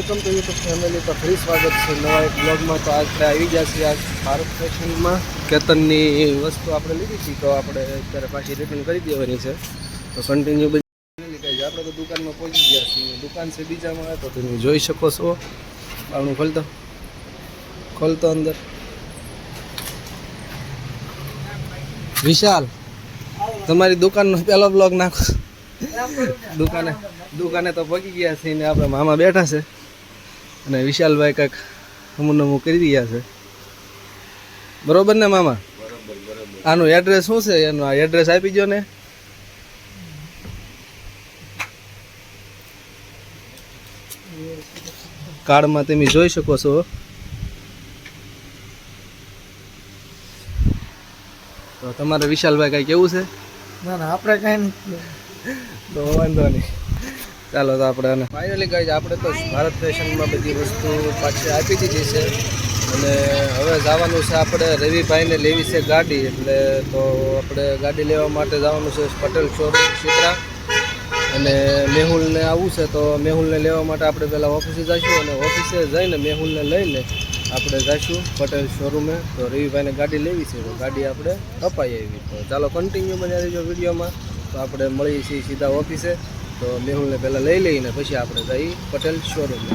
Welcome to YouTube family. તો ફરી સ્વાગત છે નવા એક બ્લોગમાં. તો આપણે આવી ગયા છીએ આજ ભારત ફેશનમાં. કેતનની વસ્તુ આપણે લીધી હતી તો આપણે અત્યારે પાછી રિટર્ન કરી દેવાની છે. તો કન્ટિન્યુ બધી લીધી આપણે તો દુકાનમાં પહોંચી ગયા છીએ. દુકાન છે બીજામાં, તો તમે જોઈ શકો છો. બાવણું ખોલતો અંદર. વિશાલ, તમારી દુકાનનો પહેલો બ્લોગ નાખો. દુકાને તો પગી ગયા છે ને આપણે મામા બેઠા છે અને વિશાલભાઈ કંઈક નમું કરી રહ્યા છે. બરોબર ને મામા? આનું એડ્રેસ શું છે? એનું આ એડ્રેસ આપી દો ને. કાર્ડમાં તમે જોઈ શકો છો. તો તમારે વિશાલભાઈ કઈ કેવું છે? ના ના, આપણે કઈ નથી. તો વાંધો નહીં, ચાલો. તો આપણે ફાઇનલી કહી આપણે તો ભારત ફેશનમાં બધી વસ્તુ પાછી આપી દીધી છે અને હવે જવાનું છે આપણે રવિભાઈને લેવી છે ગાડી. એટલે તો આપણે ગાડી લેવા માટે જવાનું છે પટેલ શોરૂમ શિત્રા. અને મેહુલને આવવું છે તો મેહુલને લેવા માટે આપણે પહેલાં ઓફિસે જઈશું અને ઓફિસે જઈને મેહુલને લઈને આપણે જઈશું પટેલ શોરૂમે. તો રવિભાઈને ગાડી લેવી છે તો ગાડી આપણે અપાઈ આવી. તો ચાલો કન્ટિન્યુ બન્યા રહીજો વિડીયોમાં. તો આપણે મળીએ છીએ સીધા ઓફિસે. તો મેહુલને પહેલાં લઈ લઈને પછી આપણે જઈએ પટેલ શોરૂમે.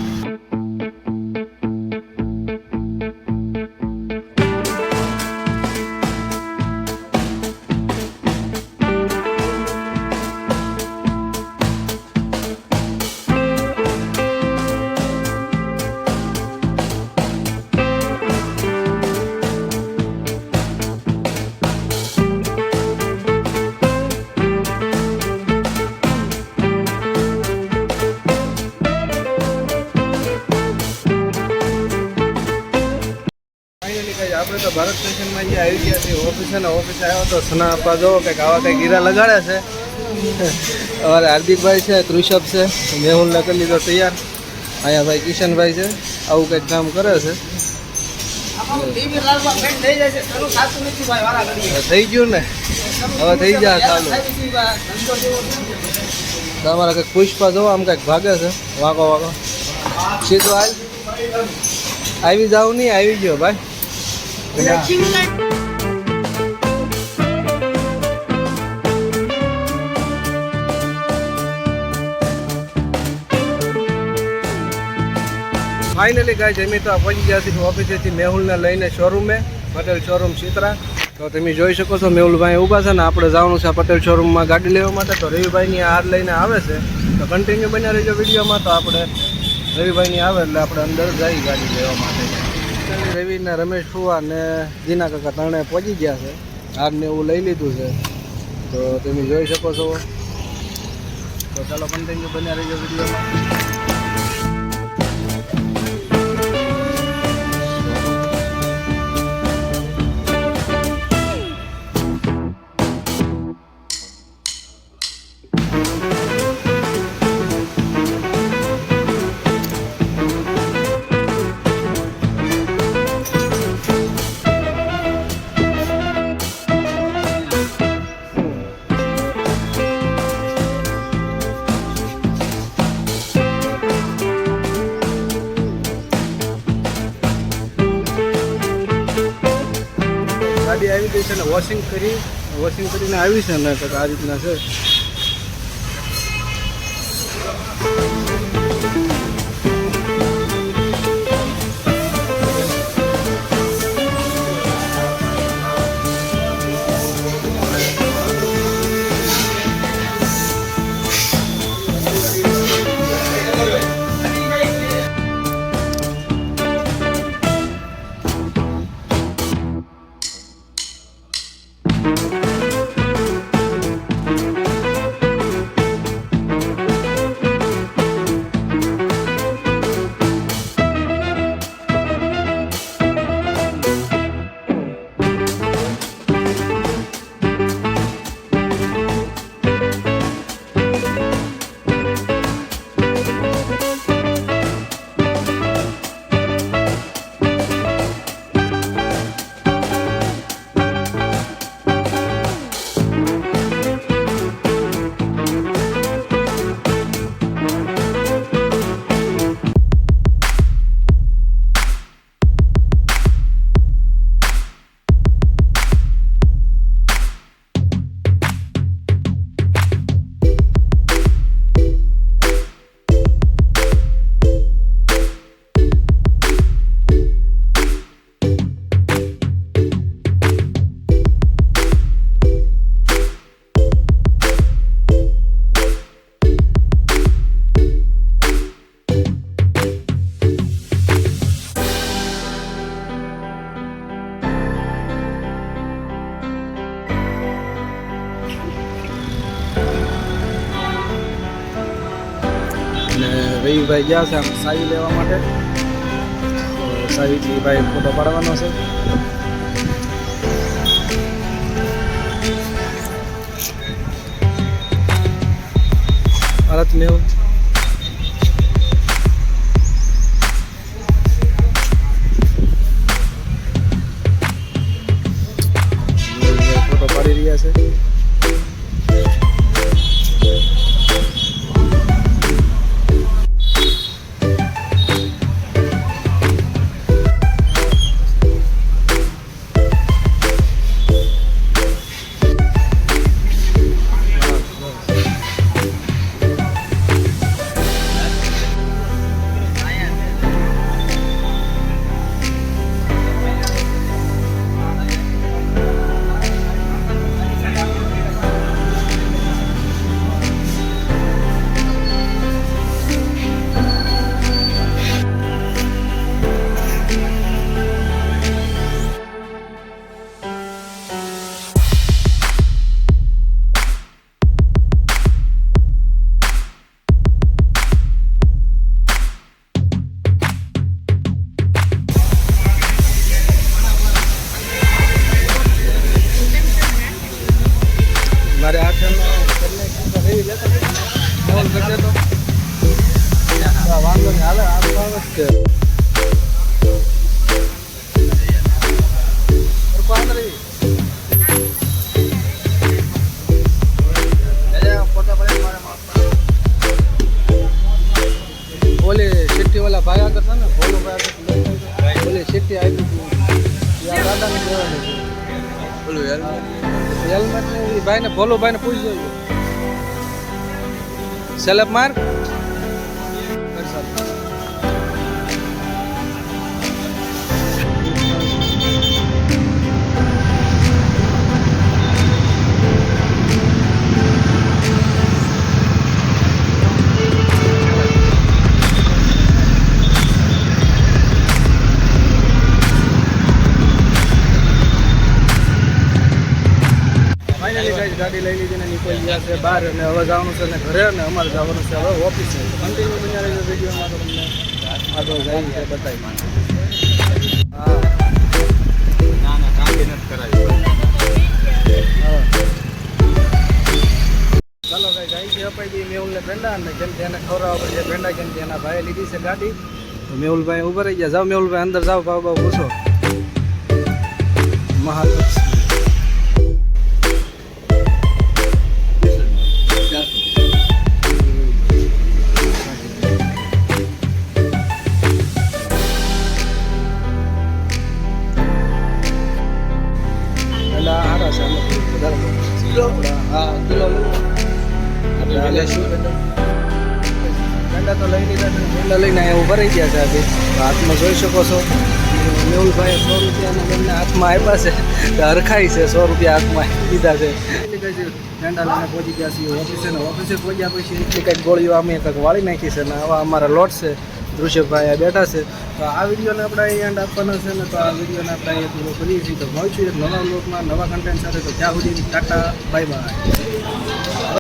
આપણે તો ભારત સ્ટેશનમાં જે આવી ગયા છીએ ઓફિસે ને ઓફિસે આવ્યો તો સના આપવા જો કંઈક આવા કંઈક ગીરા લગાડે છે. અમારે હાર્દિકભાઈ છે, ત્રિષભ છે, મેહુલને કરી લીધો તૈયાર. અહીંયા ભાઈ કિશનભાઈ છે, આવું કંઈક કામ કરે છે. થઈ ગયું ને, હવે થઈ જાય ચાલુ. તમારા કંઈક પુષ્પા જોવો આમ કંઈક ભાગે છે વાંકો સીધો આવી જાવ નહીં, આવી ગયો ભાઈ. ફાઇનલી ગાય જમી તો પહોંચી ગયા છે ઓફિસેથી મેહુલને લઈને શોરૂમે, પટેલ શોરૂમ શિત્રા. તો તમે જોઈ શકો છો મેહુલભાઈ ઊભા છે ને આપણે જવાનું છે પટેલ શોરૂમમાં ગાડી લેવા માટે. તો રવિભાઈની હાર લઈને આવે છે તો કન્ટિન્યુ બન્યા રહીજો વિડીયોમાં. તો આપણે રવિભાઈની આવે એટલે આપણે અંદર જઈ ગાડી લેવા માટે. રવિ ને રમેશ ફુવા ને જીના કાકા ત્રણે પહોંચી ગયા છે. હારને એવું લઈ લીધું છે તો તમે જોઈ શકો છો. તો ચાલો કન્ટિન્યુ બન્યા રહીજો વિડીયોમાં. ગાડી આવી ગઈ છે ને વોશિંગ કરીને આવી છે ને કંઈક આ રીતના છે. અને રવિભાઈ ગયા છે આમ સાવી લેવા માટે. તો સાવીથી ભાઈ ફોટો પાડવાનો છે. ભારત મેવ ફોટો પાડી રહ્યા છે. મારે આ વાંધો નહીં હાલે આ છે. ઓલી સિટ્ટી વાળા ભાઈ આગળ છે ને ભોલું ભાઈ ઓલી સિટ્ટી આવી હતી દાદાને દેવાની છે. ઓલું હેલ્મેટ ને ભાઈને ભોલું ભાઈને પૂછી જોયું સેલેબ માર. ગાડી લઈ લીધી ને નીકળી ગયા છે બહાર અને હવે જવાનું છે ને ઘરે ને અમારે જવાનું છે હવે ઓફિસે. કન્ટિન્યુ બન્યા રહીને વિડીયોમાં તો તમને આગળ જાય છે બતાવી. હા ના ના કામ નથી કરાવ્યું. ચાલો ભાઈ ગાયથી અપાઈ ગઈ મેહુલને ભેંડા અને કેમ કે એને ખવડાવવા પડશે ભેંડા કેમ કે એના ભાઈએ લીધી છે ગાડી. તો મેહુલભાઈ ઉભા રહી ગયા. જાઓ મેહુલભાઈ અંદર જાઓ ભાવ ભાવ પૂછો. મહાલક્ષ્મી ભેંડા તો લઈ લીધા છે. ભેંડા લઈને અહીંયા ઉભા રહી ગયા છે. આજે હાથમાં જોઈ શકો છો મેહુલભાઈએ 100 રૂપિયાના બંને હાથમાં આપ્યા છે. તો હરખાઈ છે 100 રૂપિયા હાથમાં દીધા છે. ભેંડા લઈને પહોંચી ગયા છીએ ઓફિસે ને ઓફિસે પહોંચ્યા પછી એટલી કંઈક ગોળીઓ અમે કંઈક વાળી નાખી છે ને આવા અમારા લોટ છે. દૃશ્યભાઈ બેઠા છે. તો આ વિડીયોને આપણે અહીં એન્ડ આપવાનો છે ને તો આ વિડીયોને આપણે અહીંયા પૂરો કરીએ છીએ. તો મળીશું એક નવા લોકમાં નવા કન્ટેન્ટ સાથે. તો ત્યાં સુધી ટાટા બાય બાય.